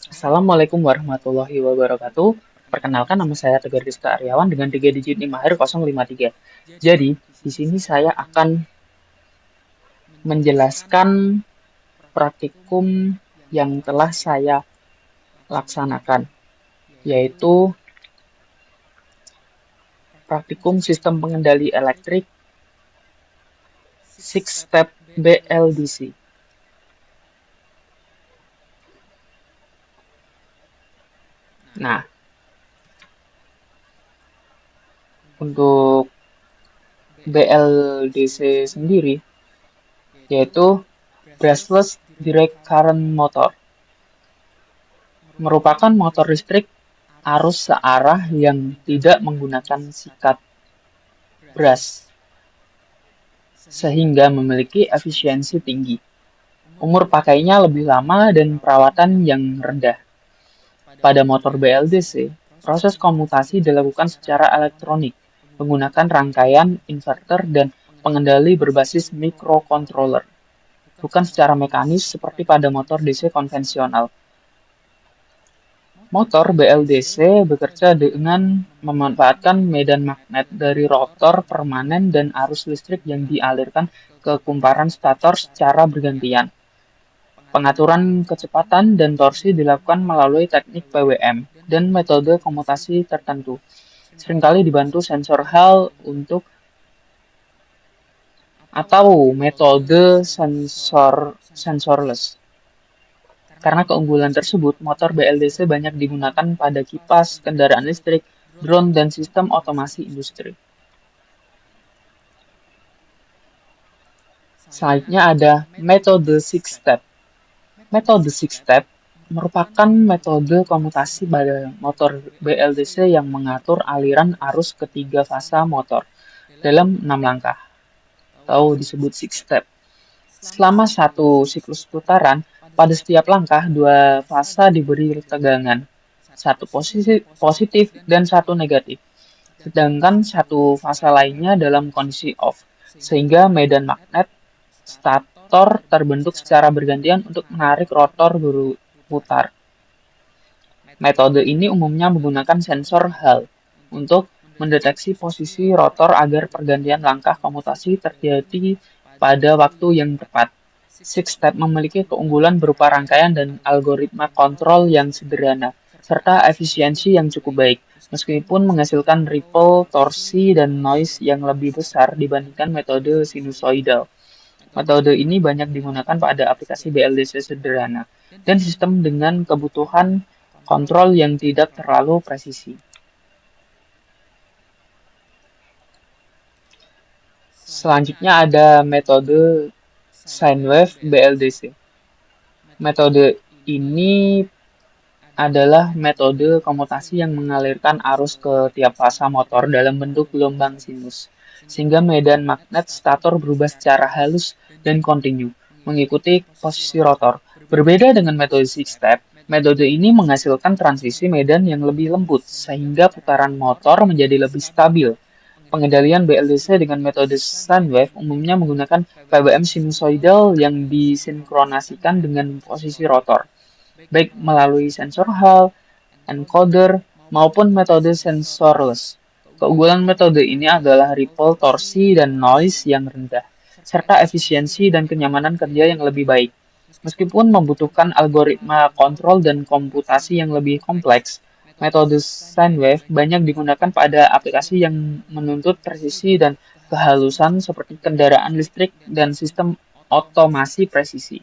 Assalamualaikum warahmatullahi wabarakatuh. Perkenalkan nama saya Tegar Rizka Aryawan dengan 3 digit NIM Mahir 053. Jadi, di sini saya akan menjelaskan praktikum yang telah saya laksanakan, yaitu praktikum sistem pengendali elektrik Six Step BLDC. Nah, untuk BLDC sendiri, yaitu Brushless Direct Current Motor, merupakan motor listrik arus searah yang tidak menggunakan sikat brush, sehingga memiliki efisiensi tinggi. Umur pakainya lebih lama dan perawatan yang rendah. Pada motor BLDC, proses komutasi dilakukan secara elektronik menggunakan rangkaian inverter dan pengendali berbasis microcontroller, bukan secara mekanis seperti pada motor DC konvensional. Motor BLDC bekerja dengan memanfaatkan medan magnet dari rotor permanen dan arus listrik yang dialirkan ke kumparan stator secara bergantian. Pengaturan kecepatan dan torsi dilakukan melalui teknik PWM dan metode komutasi tertentu, seringkali dibantu sensor Hall untuk atau metode sensorless. Karena keunggulan tersebut, motor BLDC banyak digunakan pada kipas, kendaraan listrik, drone, dan sistem otomasi industri. Selanjutnya ada metode Six Step. Metode Six Step merupakan metode komutasi pada motor BLDC yang mengatur aliran arus ketiga fasa motor dalam 6 langkah, atau disebut Six Step. Selama satu siklus putaran, pada setiap langkah dua fasa diberi tegangan, satu positif dan satu negatif, sedangkan satu fasa lainnya dalam kondisi off, sehingga medan magnet stator terbentuk secara bergantian untuk menarik rotor berputar. Metode ini umumnya menggunakan sensor Hall untuk mendeteksi posisi rotor agar pergantian langkah komutasi terjadi pada waktu yang tepat. Six Step memiliki keunggulan berupa rangkaian dan algoritma kontrol yang sederhana, serta efisiensi yang cukup baik, meskipun menghasilkan ripple, torsi, dan noise yang lebih besar dibandingkan metode sinusoidal. Metode ini banyak digunakan pada aplikasi BLDC sederhana dan sistem dengan kebutuhan kontrol yang tidak terlalu presisi. Selanjutnya ada metode sine wave BLDC. Metode ini adalah metode komutasi yang mengalirkan arus ke tiap fasa motor dalam bentuk gelombang sinus, sehingga medan magnet stator berubah secara halus dan kontinu, mengikuti posisi rotor. Berbeda dengan metode six step, metode ini menghasilkan transisi medan yang lebih lembut, sehingga putaran motor menjadi lebih stabil. Pengendalian BLDC dengan metode sine wave umumnya menggunakan PWM sinusoidal yang disinkronasikan dengan posisi rotor, baik melalui sensor Hall, encoder, maupun metode sensorless. Keunggulan metode ini adalah ripple, torsi, dan noise yang rendah, serta efisiensi dan kenyamanan kerja yang lebih baik. Meskipun membutuhkan algoritma kontrol dan komputasi yang lebih kompleks, metode sine wave banyak digunakan pada aplikasi yang menuntut presisi dan kehalusan seperti kendaraan listrik dan sistem otomasi presisi.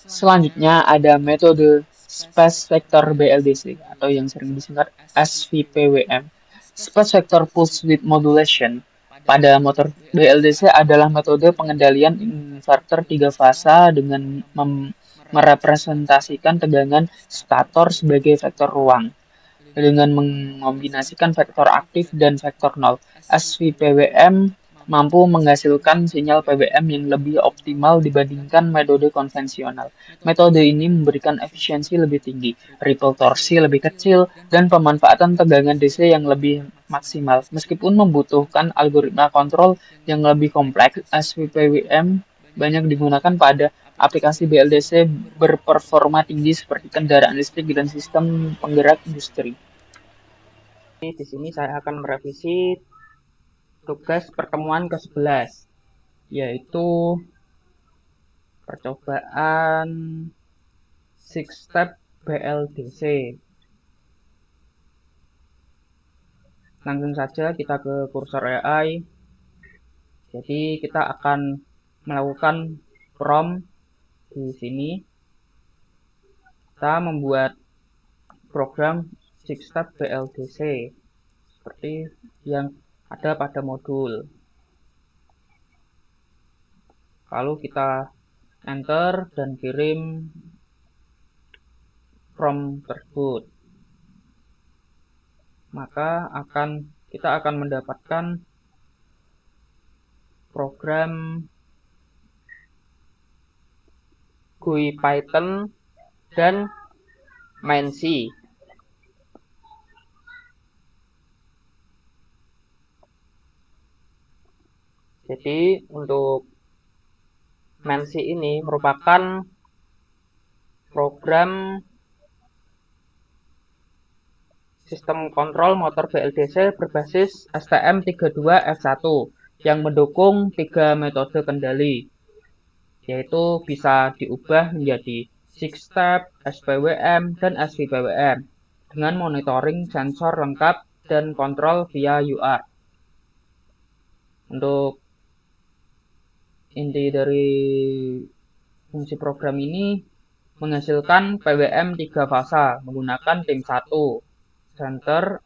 Selanjutnya ada metode Space Vector BLDC atau yang sering disingkat SVPWM. Space Vector Pulse Width Modulation pada motor BLDC adalah metode pengendalian inverter tiga fasa dengan merepresentasikan tegangan stator sebagai vektor ruang dengan mengombinasikan vektor aktif dan vektor nol. SVPWM mampu menghasilkan sinyal PWM yang lebih optimal dibandingkan metode konvensional. Metode ini memberikan efisiensi lebih tinggi, ripple torsi lebih kecil, dan pemanfaatan tegangan DC yang lebih maksimal. Meskipun membutuhkan algoritma kontrol yang lebih kompleks, SVPWM banyak digunakan pada aplikasi BLDC berperforma tinggi seperti kendaraan listrik dan sistem penggerak industri. Di sini saya akan merevisi tugas pertemuan ke-11, yaitu percobaan 6 step BLDC. Langsung saja kita ke kursor AI. Jadi kita akan melakukan prompt di sini. Kita membuat program 6 step BLDC seperti yang ada pada modul. Lalu kita enter dan kirim prompt tersebut. Maka kita akan mendapatkan program GUI Python dan MainC. Jadi untuk MainC ini merupakan program sistem kontrol motor BLDC berbasis STM32F1 yang mendukung 3 metode kendali, yaitu bisa diubah menjadi 6 step, SPWM, dan SVPWM dengan monitoring sensor lengkap dan kontrol via UART. Untuk inti dari fungsi program ini menghasilkan PWM 3 fasa menggunakan tim 1, center,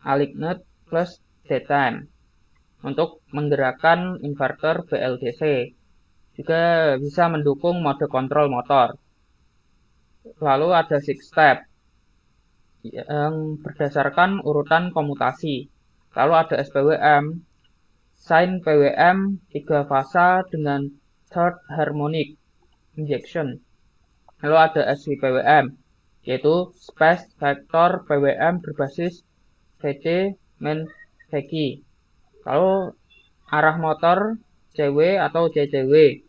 aligned, plus daytime untuk menggerakkan inverter BLDC. Juga bisa mendukung mode kontrol motor. Lalu ada 6 step yang berdasarkan urutan komutasi. Lalu ada SPWM, sine PWM 3 fasa dengan third harmonic injection. Lalu ada SVPWM, yaitu space vector PWM berbasis VC main VQ. Lalu arah motor CW atau CCW,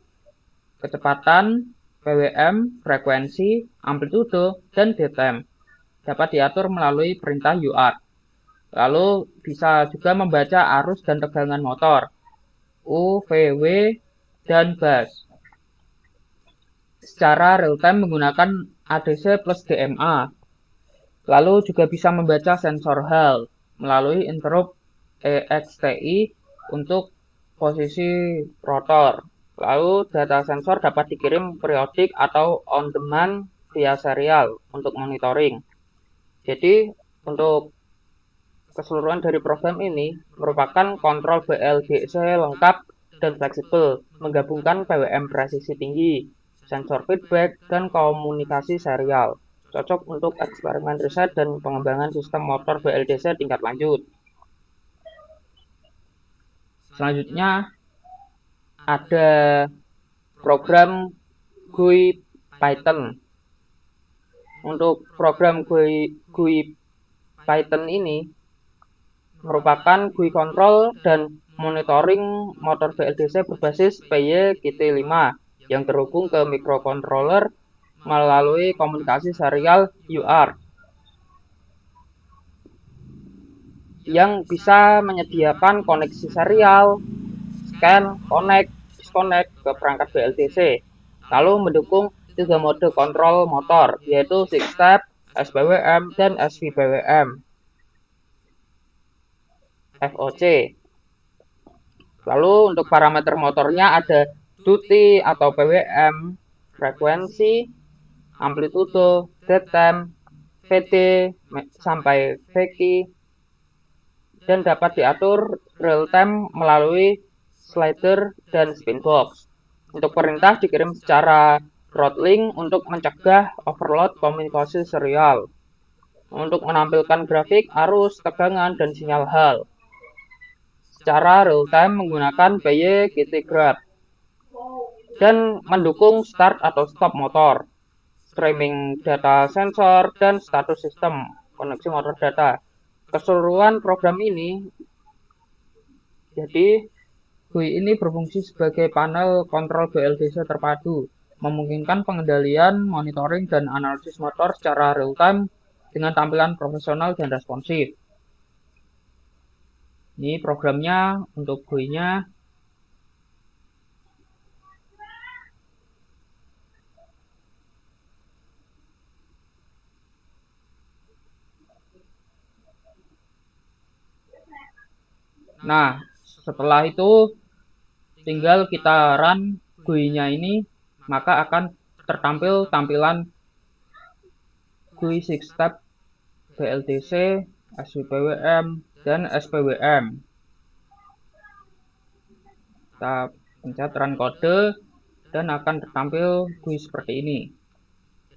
kecepatan PWM, frekuensi, amplitude, dan daytime dapat diatur melalui perintah UART. Lalu bisa juga membaca arus dan tegangan motor, U, V, W, dan bus secara real-time menggunakan ADC plus DMA. Lalu juga bisa membaca sensor hal melalui interrupt EXTI untuk posisi rotor. Lalu data sensor dapat dikirim periodik atau on demand via serial untuk monitoring. Jadi untuk keseluruhan dari program ini merupakan kontrol BLDC lengkap dan fleksibel, menggabungkan PWM presisi tinggi, sensor feedback, dan komunikasi serial. Cocok untuk eksperimen riset dan pengembangan sistem motor BLDC tingkat lanjut. Selanjutnya ada program GUI Python. Untuk program GUI Python ini merupakan GUI kontrol dan monitoring motor BLDC berbasis PY-QT5 yang terhubung ke microcontroller melalui komunikasi serial UART yang bisa menyediakan koneksi serial, scan, connect, disconnect ke perangkat BLDC, lalu mendukung 3 mode kontrol motor, yaitu 6 step, SPWM, dan SVPWM. FOC. Lalu untuk parameter motornya ada duty atau PWM, frekuensi, amplitude, daytime, VD sampai VQ, dan dapat diatur real time melalui slider dan spinbox. Untuk perintah dikirim secara throttling untuk mencegah overload komunikasi serial. Untuk menampilkan grafik, arus, tegangan, dan sinyal hal. secara real time menggunakan PY-GT-Graph dan mendukung start atau stop motor, streaming data sensor, dan status sistem koneksi motor data. Keseluruhan program ini, jadi GUI ini berfungsi sebagai panel kontrol BLDC terpadu, memungkinkan pengendalian, monitoring, dan analisis motor secara real time dengan tampilan profesional dan responsif. Ini programnya untuk GUI-nya. Nah, setelah itu tinggal kita run GUI-nya ini, maka akan tertampil tampilan GUI 6 step BLDC, SWPWM, dan SPWM. Kita pencet run kode dan akan tertampil GUI seperti ini.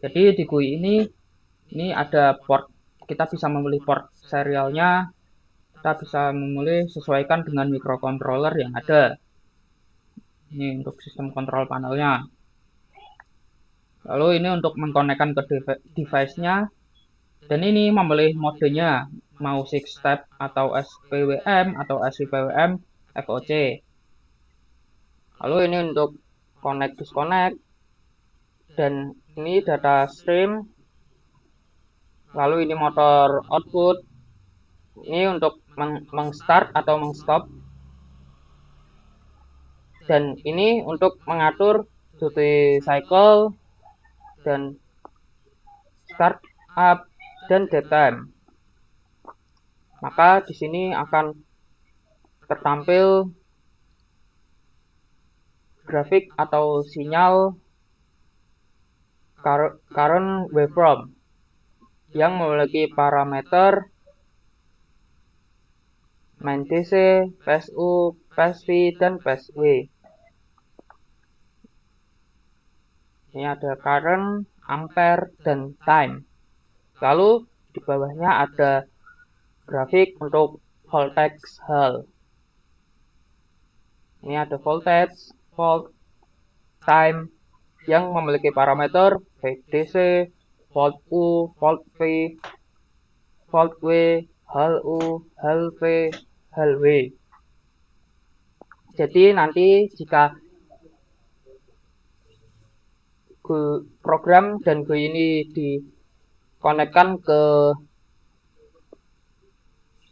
Jadi di GUI ini ada port, kita bisa memilih port serialnya, kita bisa memilih sesuaikan dengan microcontroller yang ada. Ini untuk sistem kontrol panelnya. Lalu ini untuk mengkonekkan ke device-nya, dan ini memilih modenya, mau 6 step atau SPWM atau SWPWM FOC. Lalu ini untuk connect disconnect, dan ini data stream. Lalu ini motor output, ini untuk meng-start atau meng-stop, dan ini untuk mengatur duty cycle dan start up dan dead time. Maka di sini akan tertampil grafik atau sinyal current waveform yang memiliki parameter main DC, PSU, PSV, dan PSW. Ini ada current, ampere, dan time. Lalu di bawahnya ada grafik untuk voltage hal. Ini ada voltage, volt, time yang memiliki parameter DC, volt U, volt V, volt W, hal U, hal V, hal W. Jadi nanti jika program dan GUI ini dikonekkan ke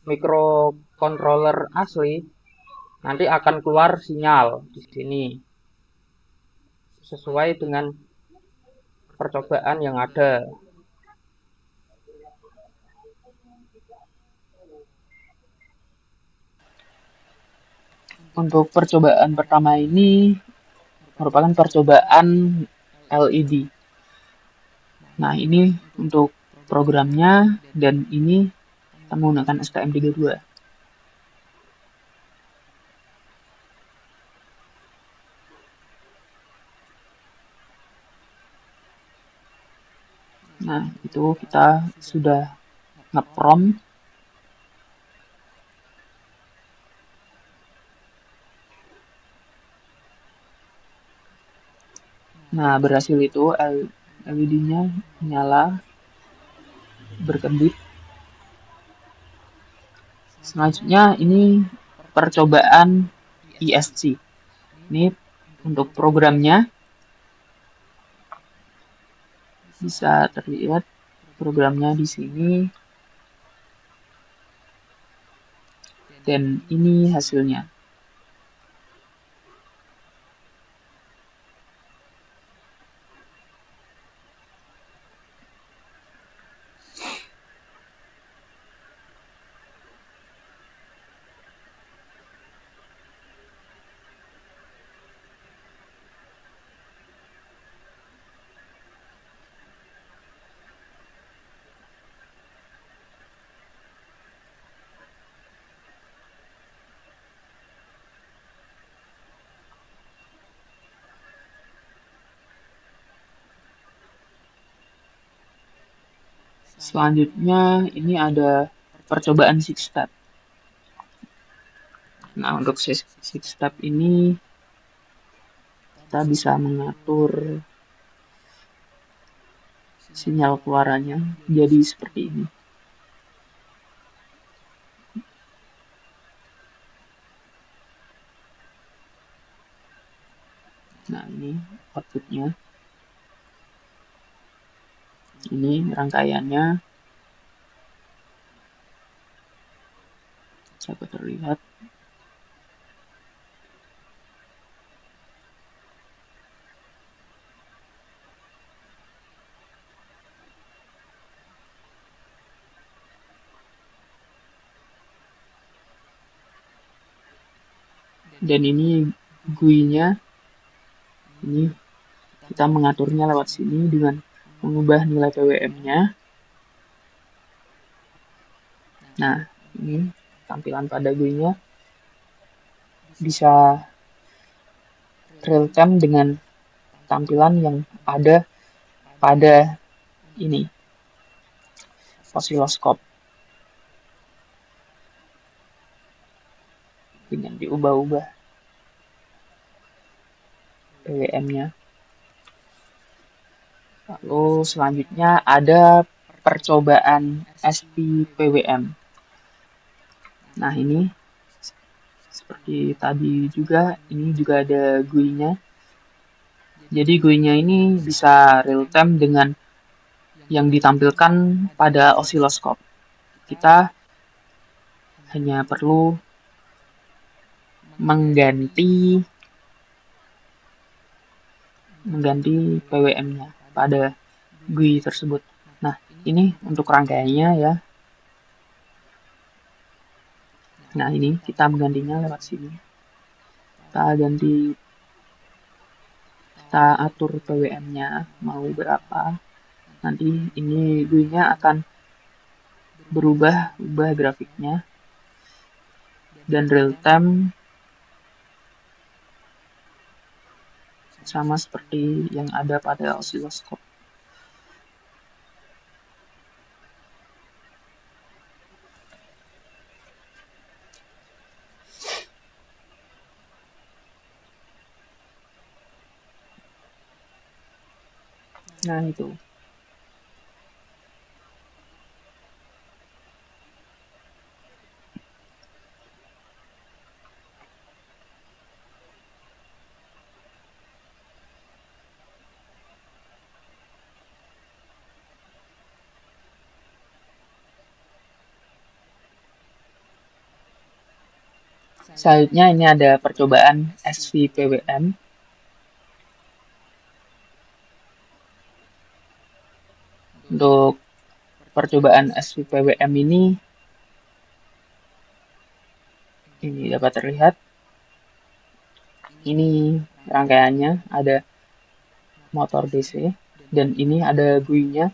microcontroller asli, nanti akan keluar sinyal di sini sesuai dengan percobaan yang ada. Untuk percobaan pertama ini merupakan percobaan LED. Nah, ini untuk programnya, dan ini kita menggunakan STM32. Nah, itu kita sudah nge-prompt. Nah, berhasil itu LED-nya nyala, berkedip. Selanjutnya ini percobaan ESC. Ini untuk programnya bisa terlihat programnya di sini, dan ini hasilnya. Selanjutnya ini ada percobaan 6 step. Nah, untuk six step ini kita bisa mengatur sinyal keluarannya jadi seperti ini. Nah, ini outputnya. Ini rangkaiannya. Dapat terlihat. Dan ini GUI-nya. Ini kita mengaturnya lewat sini dengan mengubah nilai PWM-nya. Nah, ini tampilan pada GUI-nya bisa real time dengan tampilan yang ada pada ini osiloskop dengan diubah-ubah PWM-nya. Lalu selanjutnya ada percobaan SPPWM. Nah, ini seperti tadi juga, ini juga ada GUI-nya. Jadi GUI-nya ini bisa real time dengan yang ditampilkan pada osiloskop. Kita hanya perlu mengganti PWM-nya pada GUI tersebut. Nah, ini untuk rangkaiannya ya. Nah, ini kita menggantinya lewat sini. Kita atur PWM-nya mau berapa. Nanti ini GUI-nya akan berubah grafiknya. Dan real time sama seperti yang ada pada osiloskop. Nah, itu. Selanjutnya ini ada percobaan SVPWM. Untuk percobaan SVPWM ini dapat terlihat. Ini rangkaiannya ada motor DC dan ini ada GUI-nya.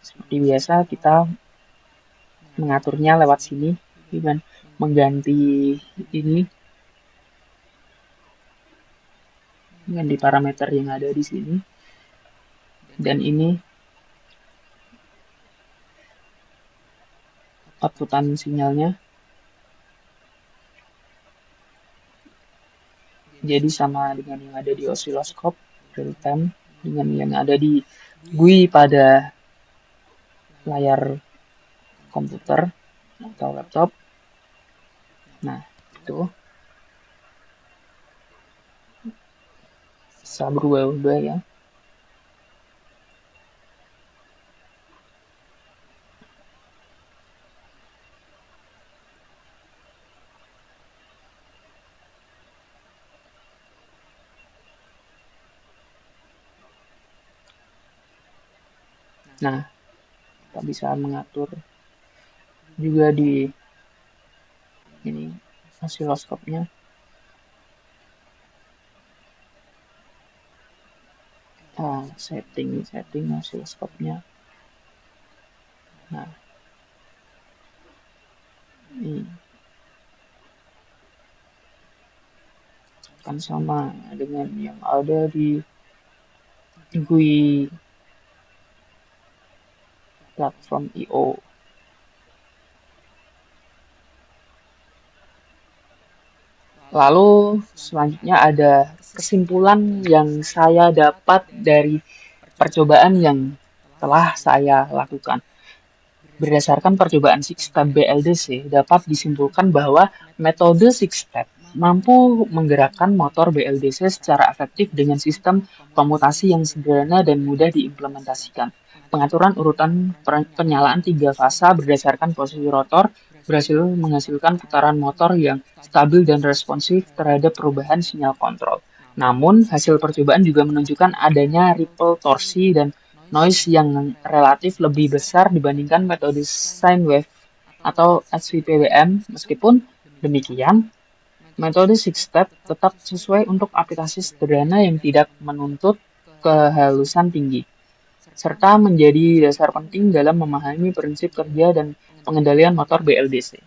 Seperti biasa kita mengaturnya lewat sini dengan mengganti ini di parameter yang ada di sini. Dan ini outputan sinyalnya. Jadi sama dengan yang ada di osiloskop real time dengan yang ada di GUI pada layar komputer atau laptop. Nah, itu bisa berubah-ubah ya. Nah, kita bisa mengatur juga di ini osiloskopnya. Setting osiloskopnya. Nah, ini akan sama dengan yang ada di GUI platform IO. . Lalu selanjutnya ada kesimpulan yang saya dapat dari percobaan yang telah saya lakukan. Berdasarkan percobaan Six Step BLDC, dapat disimpulkan bahwa metode Six Step mampu menggerakkan motor BLDC secara efektif dengan sistem komutasi yang sederhana dan mudah diimplementasikan. Pengaturan urutan penyalaan tiga fasa berdasarkan posisi rotor berhasil menghasilkan putaran motor yang stabil dan responsif terhadap perubahan sinyal kontrol. Namun, hasil percobaan juga menunjukkan adanya ripple torsi dan noise yang relatif lebih besar dibandingkan metode sine wave atau SVPWM. Meskipun demikian, metode six step tetap sesuai untuk aplikasi sederhana yang tidak menuntut kehalusan tinggi, serta menjadi dasar penting dalam memahami prinsip kerja dan pengendalian motor BLDC.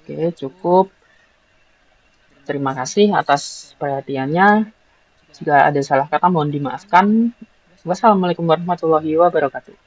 Oke, cukup. Terima kasih atas perhatiannya. Jika ada salah kata mohon dimaafkan. Wassalamualaikum warahmatullahi wabarakatuh.